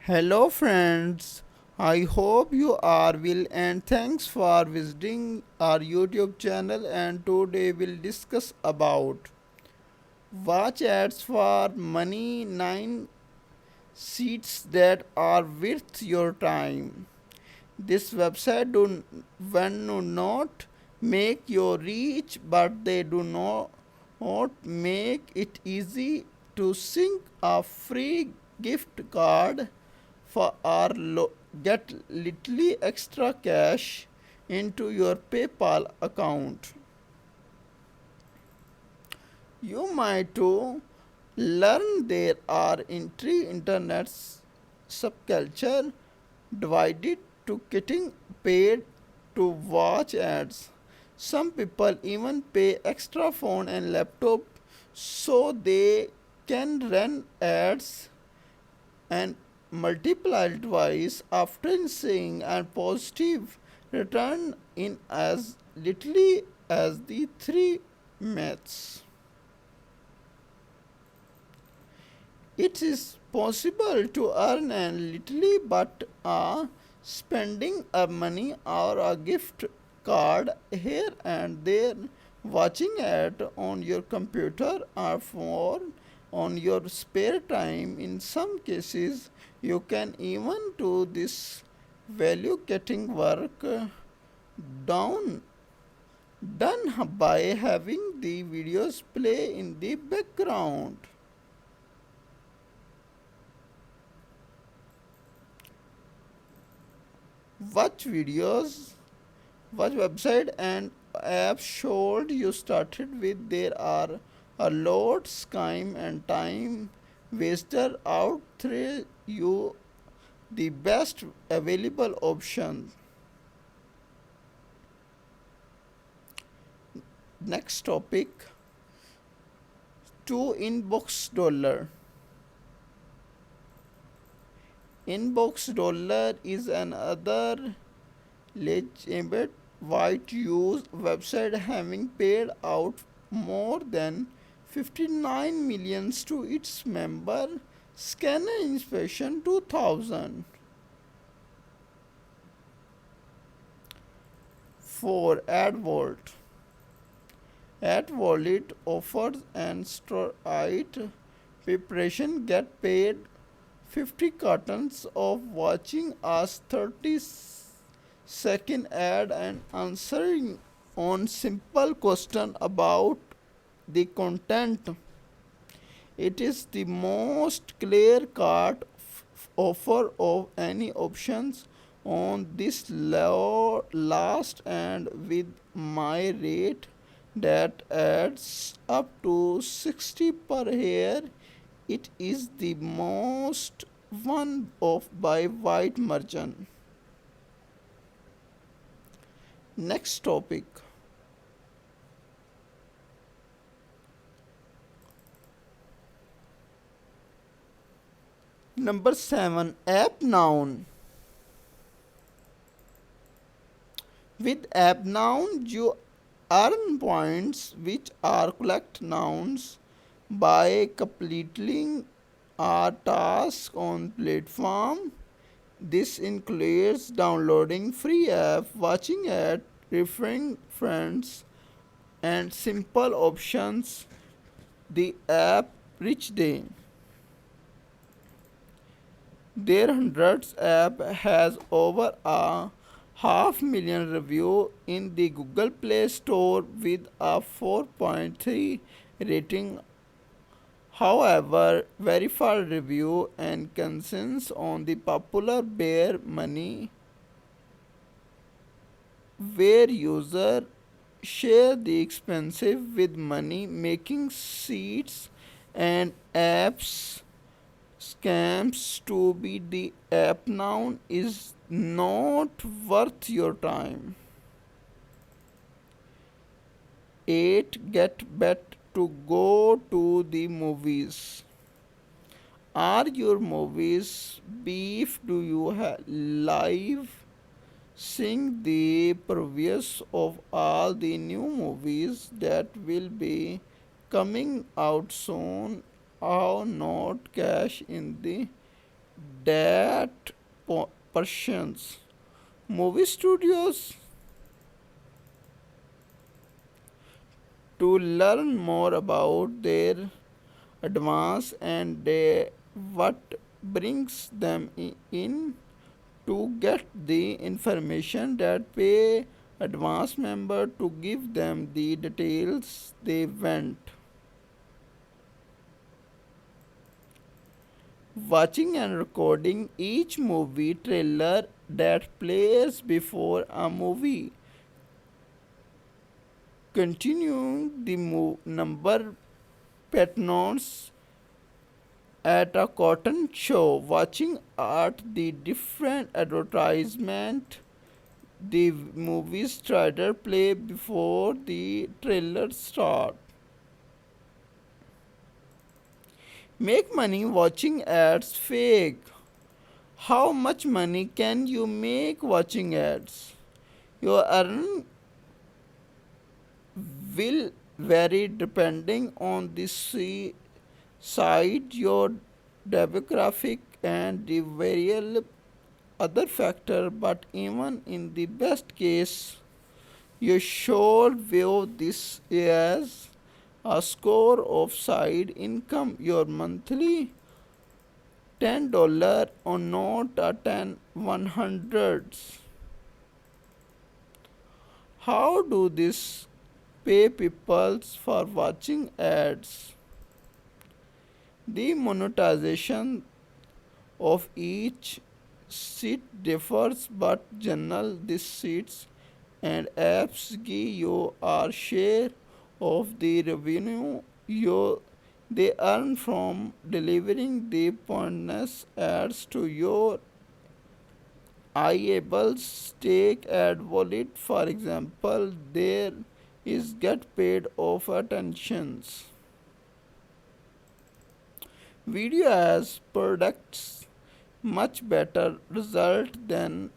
Hello, friends. I hope you are well and thanks for visiting our YouTube channel. And today we'll discuss about watch ads for money 9 seats that are worth your time. This website do not make you rich, but they do not make it easy to sync a free gift card for or get little extra cash into your PayPal account. You might too learn there are in three internet subculture divided to getting paid to watch ads. Some people even pay extra phone and laptop so they can run ads and multiply twice after seeing a positive return in as little as the 3 months. It is possible to earn a little but spending a money or a gift card here and there, watching it on your computer or phone on your spare time. In some cases, you can even do this value getting work down done by having the videos play in the background. Watch videos, watch website and apps showed you started with. There are a lot scam and time waster out there. You the best available option. Next topic, two inbox dollar. Inbox dollar is another legitimate white use website having paid out more than 59 millions to its member scanner inspection 2000. For AdVault. AdVault offers and straight preparation get paid 50 cartons of watching us 30-second ad and answering on simple question about the content. It is the most clear cut offer of any options on this last, and with my rate that adds up to 60 per year, it is the most one of by white merchant. Next topic, number 7, app noun. With app noun you earn points which are collect nouns by completing a task on platform. This includes downloading free app, watching ad, referring friends, and simple options. The app rich day. Their hundreds app has over a half million review in the Google Play Store with a 4.3 rating. However, verified review and consensus on the popular Bear Money, where users share the expensive with money making seats and apps scams to be the app noun is not worth your time. 8. Get bet to go to the movies. Are your movies beef? Do you have live seeing the previews of all the new movies that will be coming out soon? How not cash in the that Persians movie studios to learn more about their advance and what brings them in to get the information that pay advance member to give them the details they want. Watching and recording each movie trailer that plays before a movie, continuing the number patrons at a cotton show, watching at the different advertisement the movie's trailer play before the trailer start. Make money watching ads fake. How much money can you make watching ads? Your earn will vary depending on the site, your demographic, and the various other factor. But even in the best case, you should view this as a score of side income. Your monthly $10 or not a 10 100s. How do this pay people for watching ads? The monetization of each seat differs, but general these seats and apps give you a share of the revenue they earn from delivering the pointless ads to your eyeballs. Take ad wallet for example. There is get paid of attentions. Video as products much better result than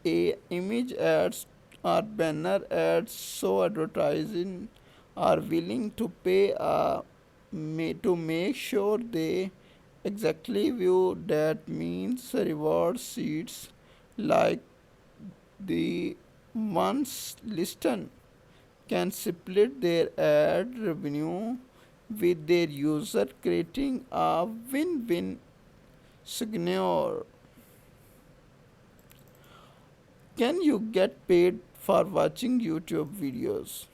a image ads or banner ads, so advertising are willing to pay to make sure they exactly view. That means reward seats like the ones listed can split their ad revenue with their user, creating a win-win scenario. Can you get paid for watching YouTube videos?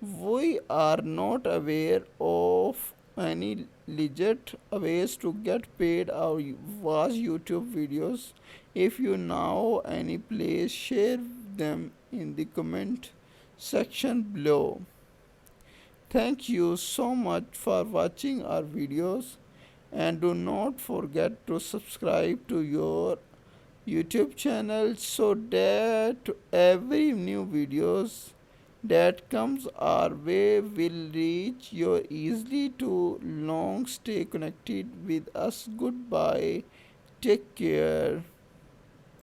We are not aware of any legit ways to get paid or watch YouTube videos. If you know any, please share them in the comment section below. Thank you so much for watching our videos, and do not forget to subscribe to your YouTube channel so that every new videos that comes our way will reach you easily. To long stay connected with us. Goodbye. Take care.